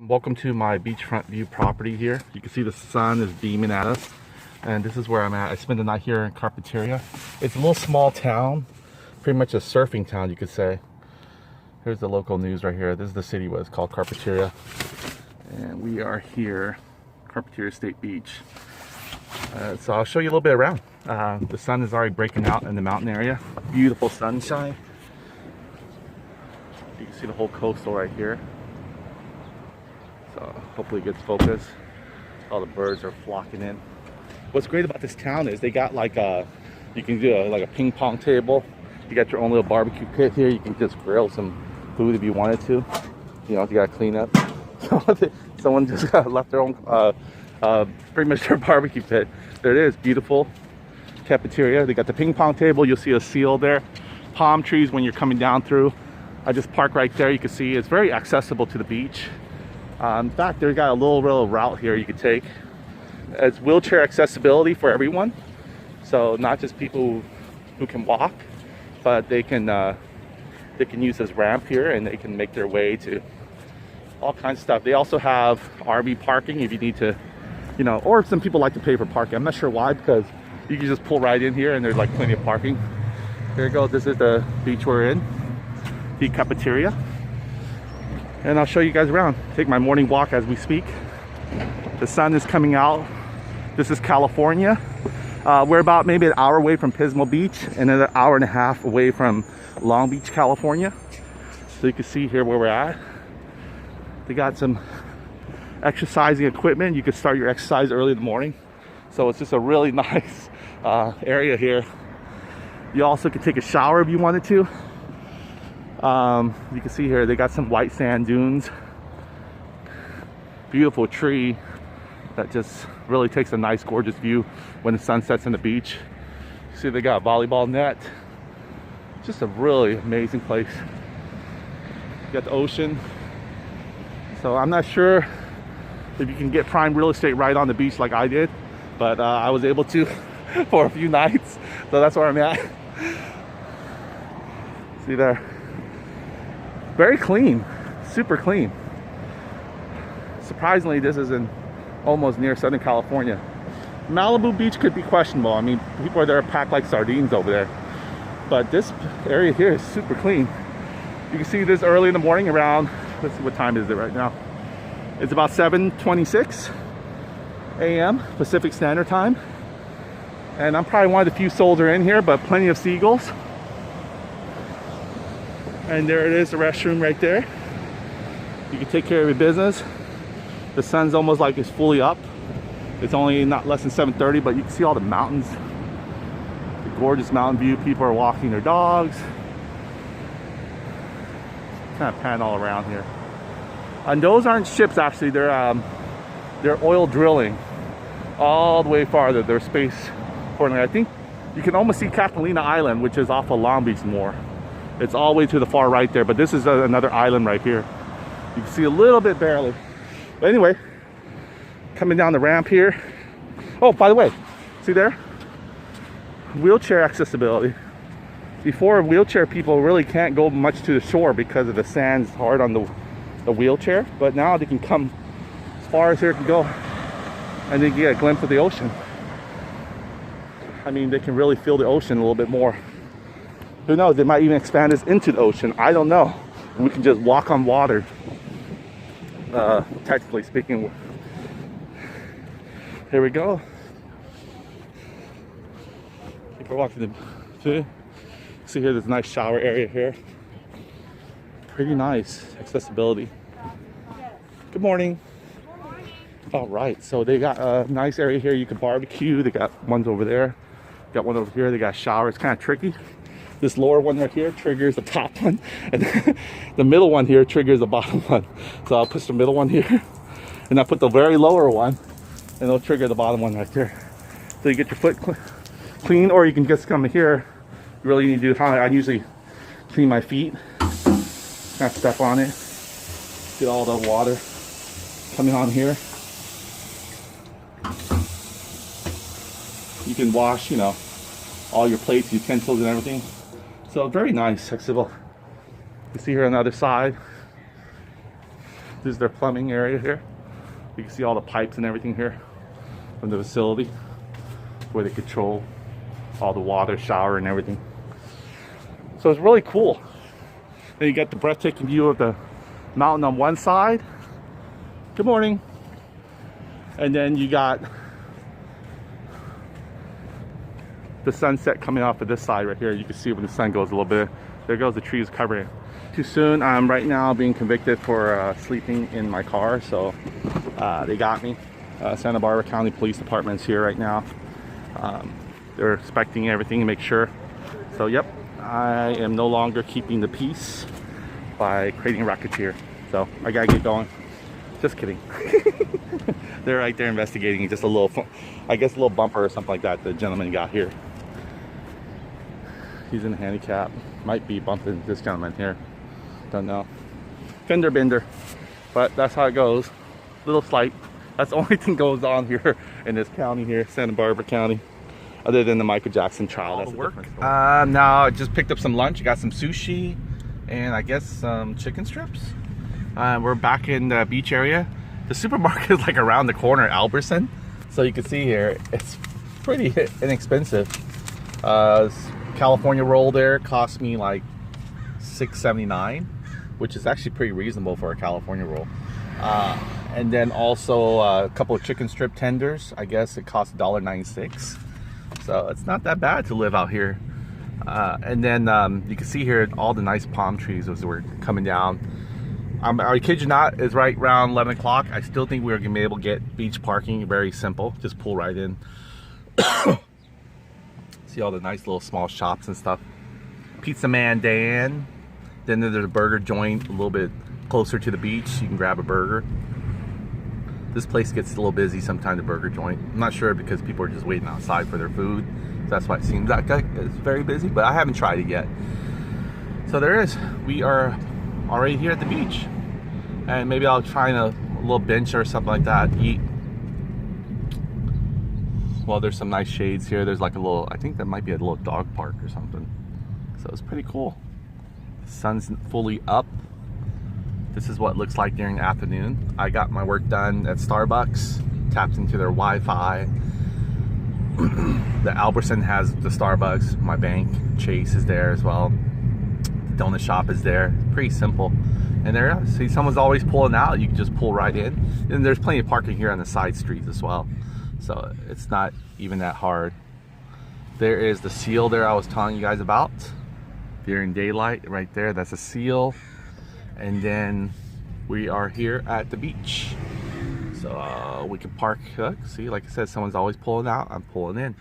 Welcome to my beachfront view property here. You can see the sun is beaming at us, and this is where I'm at. I spent the night here in Carpinteria. It's a little small town, pretty much a surfing town, you could say. Here's the local news right here. This is the city, what it's called, Carpinteria, and we are here, Carpinteria State Beach. So I'll show you a little bit around. The sun is already breaking out in the mountain area. Beautiful sunshine. You can see the whole coastal right here. So hopefully it gets focused. All the birds are flocking in. What's great about this town is they got like you can do like a ping pong table. You got your own little barbecue pit here. You can just grill some food if you wanted to. You know, if you got to clean up. Someone just left their own, pretty much their barbecue pit. There it is, beautiful cafeteria. They got the ping pong table. You'll see a seal there. Palm trees when you're coming down through. I just parked right there. You can see it's very accessible to the beach. In fact, they got a little route here you could take. It's wheelchair accessibility for everyone, so not just people who can walk, but they can use this ramp here and they can make their way to all kinds of stuff. They also have RV parking if you need to, you know, or some people like to pay for parking. I'm not sure why, because you can just pull right in here and there's like plenty of parking. Here you go. This is the beach we're in, the Carpinteria. And I'll show you guys around. Take my morning walk as we speak. The sun is coming out. This is California. We're about maybe an hour away from Pismo Beach and an hour and a half away from Long Beach, California. So you can see here where we're at. They got some exercising equipment. You can start your exercise early in the morning. So it's just a really nice area here. You also can take a shower if you wanted to. You can see here they got some white sand dunes, beautiful tree that just really takes a nice gorgeous view when the sun sets on the beach. You see they got a volleyball net. Just a really amazing place. You got the ocean. So I'm not sure if you can get prime real estate right on the beach like I did, but I was able to for a few nights, so that's where I'm at. See there. Very clean, super clean. Surprisingly, this is in almost near Southern California. Malibu Beach could be questionable. I mean, people are there packed like sardines over there. But this area here is super clean. You can see this early in the morning around, let's see what time is it right now. It's about 7:26 a.m. Pacific Standard Time. And I'm probably one of the few souls that are in here, but plenty of seagulls. And there it is, the restroom right there. You can take care of your business. The sun's almost like it's fully up. It's only not less than 7:30, but you can see all the mountains. The gorgeous mountain view. People are walking their dogs. Kind of pan all around here. And those aren't ships actually. They're oil drilling all the way farther. They're space accordingly. I think you can almost see Catalina Island, which is off of Long Beach more. It's all the way to the far right there, but this is another island right here. You can see a little bit barely. But anyway, coming down the ramp here. Oh, by the way, see there? Wheelchair accessibility. Before, wheelchair people really can't go much to the shore because of the sand's hard on the wheelchair, but now they can come as far as here can go and they get a glimpse of the ocean. I mean, they can really feel the ocean a little bit more. Who knows, they might even expand this into the ocean. I don't know. We can just walk on water. Technically speaking. Here we go. People are walking the see here, there's a nice shower area here. Pretty nice accessibility. Good morning. Good morning. All right, so they got a nice area here. You can barbecue. They got ones over there. Got one over here. They got a shower. It's kind of tricky. This lower one right here triggers the top one, and the middle one here triggers the bottom one. So I'll push the middle one here, and I'll put the very lower one, and it'll trigger the bottom one right there. So you get your foot clean, or you can just come here. You really need to do, I usually clean my feet, kind of step on it, get all the water coming on here. You can wash, you know, all your plates, utensils, and everything. So very nice, accessible. You see here on the other side, This is their plumbing area here. You can see all the pipes and everything here from the facility where they control all the water, shower, and everything. So it's really cool. Then you got the breathtaking view of the mountain on one side. Good morning. And then you got the sunset coming off of this side right here. You can see when the sun goes a little bit. There goes the trees covering it. Too soon. I'm right now being convicted for sleeping in my car, so they got me. Santa Barbara County Police Department's here right now. They're inspecting everything to make sure. So yep, I am no longer keeping the peace by creating a racketeer. So I gotta get going. Just kidding. They're right there investigating just a little, I guess a little bumper or something like that the gentleman got here. He's in a handicap. Might be bumping this gentleman here. Don't know. Fender bender. But that's how it goes. Little slight. That's the only thing goes on here in this county here, Santa Barbara County. Other than the Michael Jackson trial. That's work. No, I just picked up some lunch. Got some sushi and I guess some chicken strips. We're back in the beach area. The supermarket is like around the corner at Albertson. So you can see here, it's pretty inexpensive. California roll there cost me like $6.79, which is actually pretty reasonable for a California roll. And then also a couple of chicken strip tenders. I guess it costs $1.96. So it's not that bad to live out here. And then you can see here all the nice palm trees as we're coming down. I kid you not, it's right around 11 o'clock. I still think we're gonna be able to get beach parking. Very simple, just pull right in. See all the nice little small shops and stuff. Pizza Man Dan. Then there's a burger joint a little bit closer to the beach. You can grab a burger. This place gets a little busy sometimes, the burger joint. I'm not sure because people are just waiting outside for their food. So that's why it seems like it's very busy, but I haven't tried it yet. So there is. We are already here at the beach. And maybe I'll try a little bench or something like that, eat. Well, there's some nice shades here. There's like a little, I think that might be a little dog park or something. So it's pretty cool. The sun's fully up. This is what it looks like during the afternoon. I got my work done at Starbucks, tapped into their Wi-Fi. The Albertson has the Starbucks. My bank, Chase, is there as well. The donut shop is there. Pretty simple. And there, see, someone's always pulling out. You can just pull right in. And there's plenty of parking here on the side streets as well. So it's not even that hard. There is the seal there I was telling you guys about. During daylight, right there, that's a seal. And then we are here at the beach. So we can park. See, like I said, someone's always pulling out. I'm pulling in.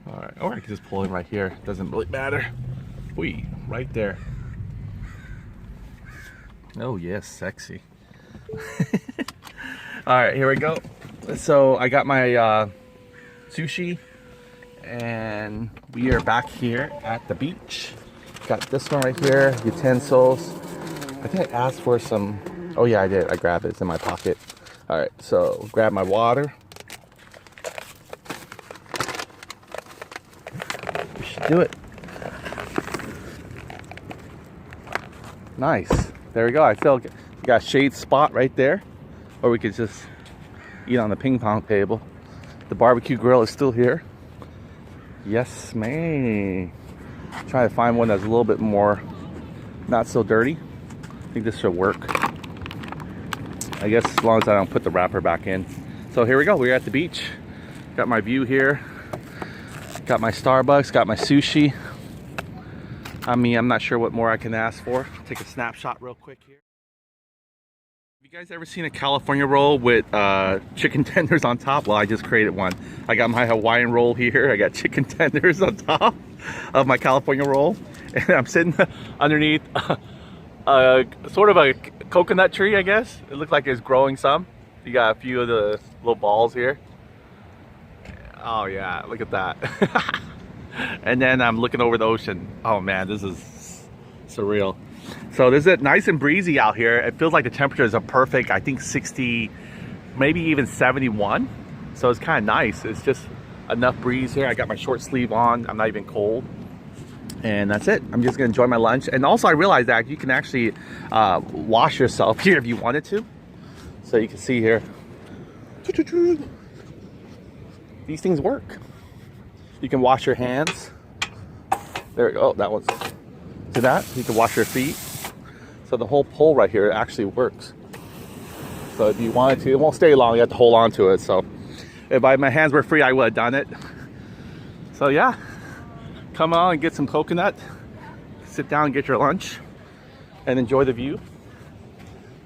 All right, or I can just pull in right here. Doesn't really matter. Whee, right there. Oh yes, sexy. All right, here we go. So I got my sushi, and we are back here at the beach. Got this one right here, utensils. I think I asked for some. Oh yeah, I did. I grabbed it. It's in my pocket. All right, so grab my water. We should do it. Nice. There we go. I feel like we got a shade spot right there, or we could just eat on the ping pong table. The barbecue grill is still here. Yes, man. Trying to find one that's a little bit more not so dirty. I think this should work. I guess as long as I don't put the wrapper back in. So here we go. We're at the beach. Got my view here. Got my Starbucks. Got my sushi. I mean, I'm not sure what more I can ask for. Take a snapshot real quick here. Have you guys ever seen a California roll with chicken tenders on top? Well, I just created one. I got my Hawaiian roll here. I got chicken tenders on top of my California roll. And I'm sitting underneath sort of a coconut tree, I guess. It looks like it's growing some. You got a few of the little balls here. Oh yeah, look at that. And then I'm looking over the ocean. Oh man, this is surreal. So this is nice and breezy out here. It feels like the temperatures are perfect. I think 60, maybe even 71. So it's kind of nice. It's just enough breeze here. I got my short sleeve on. I'm not even cold. And that's it. I'm just gonna enjoy my lunch. And also I realized that you can actually wash yourself here if you wanted to. So you can see here, these things work. You can wash your hands. There we go. Oh, that was, see that? You can wash your feet. So the whole pole right here actually works. So if you wanted to, it won't stay long. You have to hold on to it. So if my hands were free, I would have done it. So yeah, come on and get some coconut. Sit down and get your lunch and enjoy the view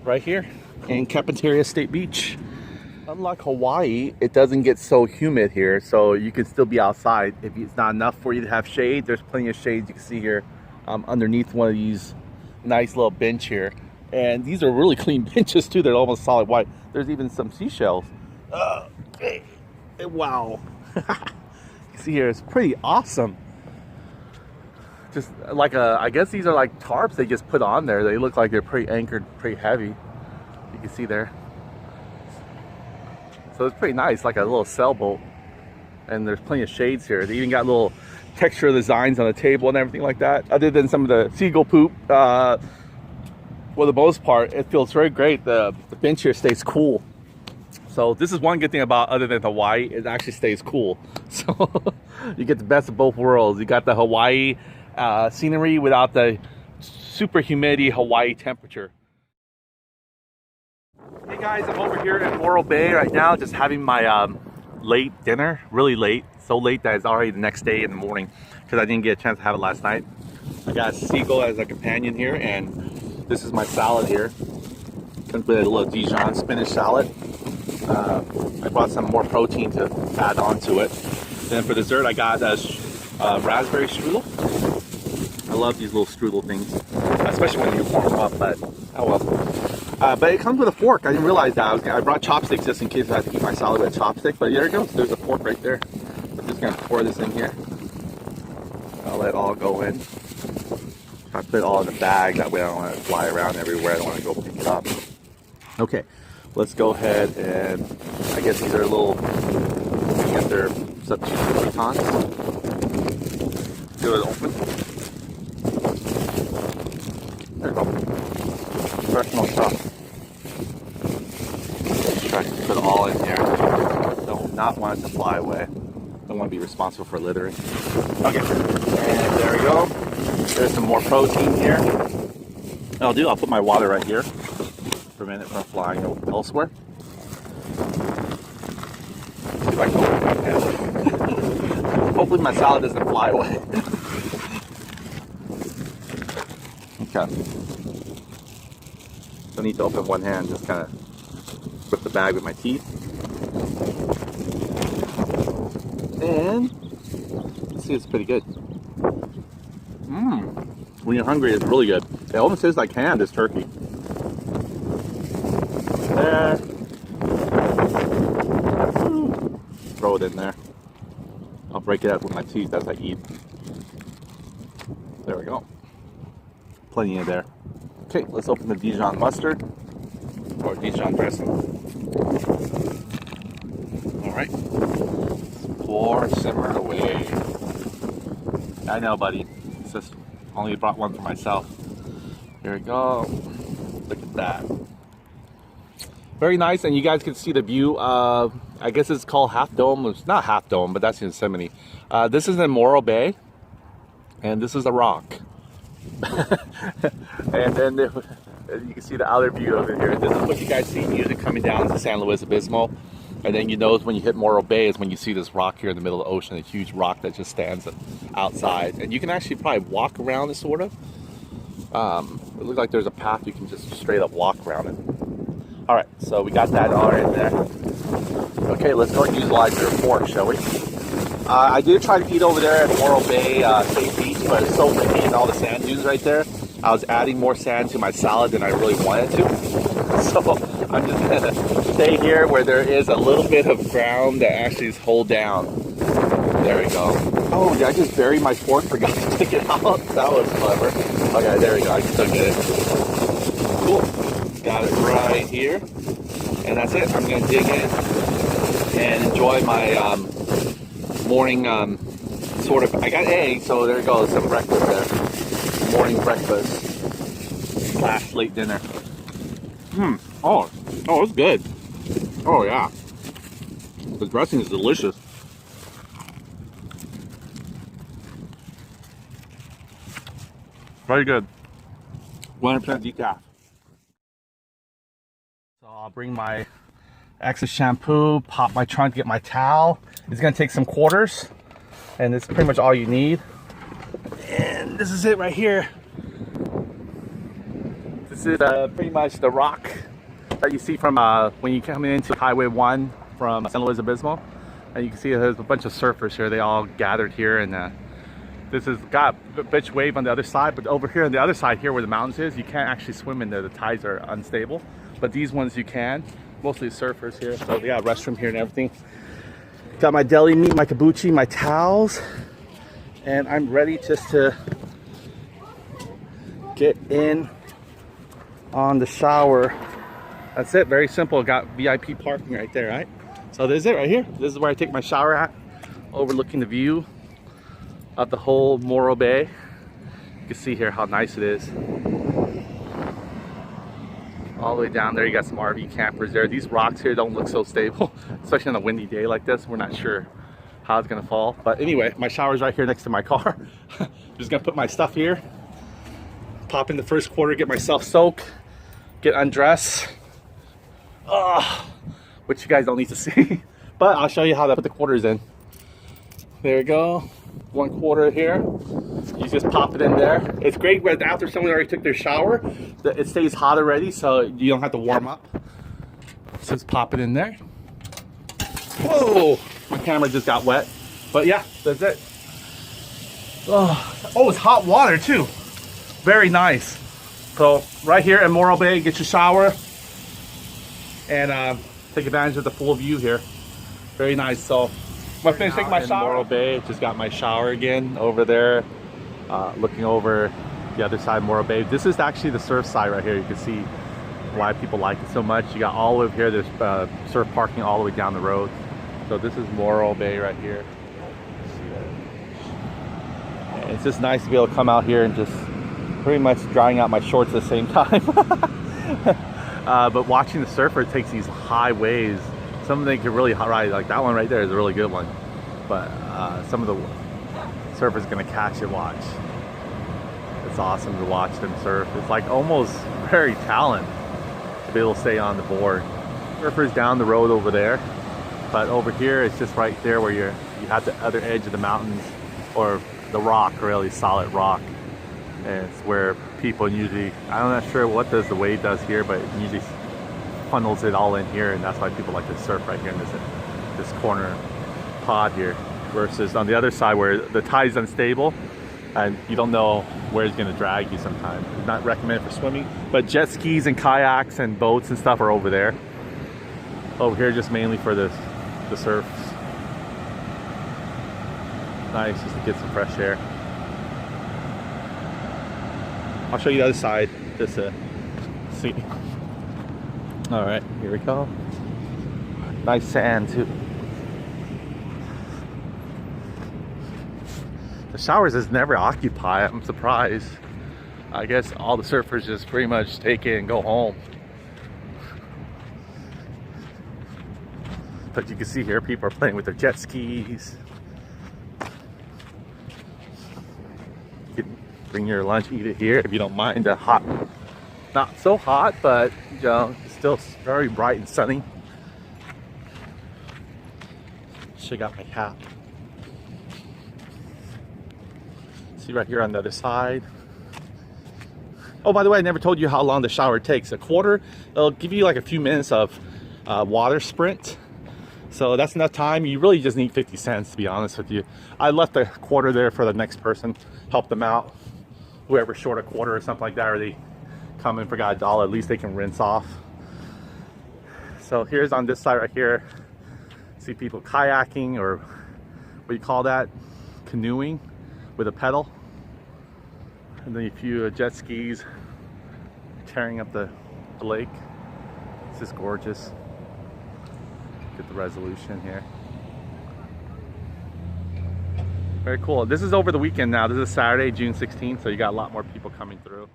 right here in Carpinteria State Beach. Unlike Hawaii, it doesn't get so humid here, so you can still be outside. If it's not enough for you to have shade, there's plenty of shade you can see here underneath one of these nice little bench here. And these are really clean benches too. They're almost solid white. There's even some seashells. Wow. You see here, it's pretty awesome. Just like I guess these are like tarps they just put on there. They look like they're pretty anchored, pretty heavy. You can see there. So it's pretty nice, like a little sailboat. And there's plenty of shades here. They even got little texture designs on the table and everything like that. Other than some of the seagull poop, for the most part, it feels very great. The bench here stays cool. So this is one good thing about, other than Hawaii, it actually stays cool. So you get the best of both worlds. You got the Hawaii scenery without the super humidity Hawaii temperature. Hey guys, I'm over here in Morro Bay right now, just having my late dinner, really late, so late that it's already the next day in the morning because I didn't get a chance to have it last night. I got a seagull as a companion here, and this is my salad here. Comes with a little Dijon spinach salad. I brought some more protein to add on to it. Then for dessert, I got a raspberry strudel. I love these little strudel things, especially when you warm them up, but oh well. But it comes with a fork. I didn't realize that. I brought chopsticks just in case I had to eat my salad with a chopstick, but there it goes. There's a fork right there. I'm just gonna pour this in here. I'll let it all go in. I put it all in the bag, that way I don't want to fly around everywhere. I don't want to go pick it up. Okay, let's go ahead and, I guess these are little, I guess they're substitute croutons. Do it open. There we go. Professional stuff. Let's try to put it all in here. Don't not want it to fly away. Don't want to be responsible for littering. Okay, and there we go. There's some more protein here. I'll put my water right here. Prevent it from flying elsewhere. See if I can open my hand. Hopefully my salad doesn't fly away. Okay. Don't need to open one hand, just kind of rip the bag with my teeth. And let's see, it's pretty good. When you're hungry, it's really good. It almost tastes like ham, this turkey. There. Throw it in there. I'll break it up with my teeth as I eat. There we go. Plenty in there. Okay, let's open the Dijon mustard or Dijon dressing. All right. Pour, simmer it away. I know, buddy. It's just only brought one for myself. Here we go. Look at that. Very nice, and you guys can see the view. I guess it's called Half Dome. It's not Half Dome, but that's Yosemite. This is in Morro Bay, and this is a rock. And then you can see the outer view over here. This is what you guys see usually coming down to San Luis Obispo. And then you know when you hit Morro Bay is when you see this rock here in the middle of the ocean, a huge rock that just stands outside. And you can actually probably walk around it, sort of. It looks like there's a path you can just straight up walk around it. All right, so we got that all right there. Okay, let's go and utilize your fork, shall we? I did try to eat over there at Morro Bay State Beach, but it's so windy and all the sand dunes right there. I was adding more sand to my salad than I really wanted to. So I'm just gonna stay here where there is a little bit of ground that actually is hold down. There we go. Oh, did I just bury my fork? Forgot to take it out. That was clever. Okay, there we go. I can still get it. Cool. Got it right here. And that's it. I'm going to dig in and enjoy my morning sort of, I got eggs, so there goes some breakfast there. Morning breakfast slash late dinner. Oh, it's good. Oh yeah. The dressing is delicious. Very good. 100% decaf. So I'll bring my extra shampoo, pop my trunk, get my towel. It's gonna take some quarters, and it's pretty much all you need. And this is it right here. This is pretty much the rock that you see from when you come into Highway 1 from San Luis Obispo. And you can see there's a bunch of surfers here. They all gathered here, and this has got a bitch wave on the other side, but over here on the other side here where the mountains is, you can't actually swim in there. The tides are unstable, but these ones you can. Mostly surfers here. So they got a restroom here and everything. Got my deli meat, my kabuchi, my towels, and I'm ready just to get in on the shower. That's it, very simple. Got VIP parking right there, right? So this is it right here. This is where I take my shower at, overlooking the view of the whole Morro Bay. You can see here how nice it is. All the way down there, you got some RV campers there. These rocks here don't look so stable, especially on a windy day like this. We're not sure how it's gonna fall. But anyway, my shower's right here next to my car. Just gonna put my stuff here, pop in the first quarter, get myself soaked, get undressed. Which you guys don't need to see. But I'll show you how to put the quarters in. There you go. 1 quarter here. You just pop it in there. It's great when after someone already took their shower, it stays hot already, so you don't have to warm up. So just pop it in there. Whoa! My camera just got wet. But yeah, that's it. Oh, it's hot water too. Very nice. So right here in Morro Bay, get your shower and take advantage of the full view here. Very nice. So I'm gonna finish taking my shower. Morro Bay, just got my shower again over there, looking over the other side of Morro Bay. This is actually the surf side right here. You can see why people like it so much. You got all over here, there's surf parking all the way down the road. So this is Morro Bay right here. And it's just nice to be able to come out here and just pretty much drying out my shorts at the same time. But watching the surfer takes these high waves. Some of them can really ride, like that one right there is a really good one. But some of the surfers gonna catch it, watch. It's awesome to watch them surf. It's like almost very talent to be able to stay on the board. Surfers down the road over there, but over here it's just right there where you have the other edge of the mountains, or the rock, really solid rock. And it's where people usually, I'm not sure what the wave does here, but it usually funnels it all in here, and that's why people like to surf right here in this corner pod here, versus on the other side where the tide's unstable and you don't know where it's going to drag you sometimes. It's not recommended for swimming, but jet skis and kayaks and boats and stuff are over there. Over here just mainly for the surfs. Nice just to get some fresh air. I'll show you the other side just to see. All right, here we go. Nice sand too. The showers is never occupied. I'm surprised. I guess all the surfers just pretty much take it and go home. But you can see here, people are playing with their jet skis. You can bring your lunch, eat it here if you don't mind the hot. Not so hot, but you know, it's still very bright and sunny. Should got my cap. See right here on the other side. Oh, by the way, I never told you how long the shower takes. A quarter, it'll give you like a few minutes of water sprint. So that's enough time. You really just need 50 cents, to be honest with you. I left a quarter there for the next person, help them out. Whoever's short a quarter or something like that, or they come and forgot $1, at least they can rinse off. So here's on this side right here, see people kayaking, or what do you call that? Canoeing with a pedal. And then a few jet skis tearing up the lake. It's just gorgeous. Get the resolution here. Very cool. This is over the weekend now. This is Saturday, June 16th, so you got a lot more people coming through.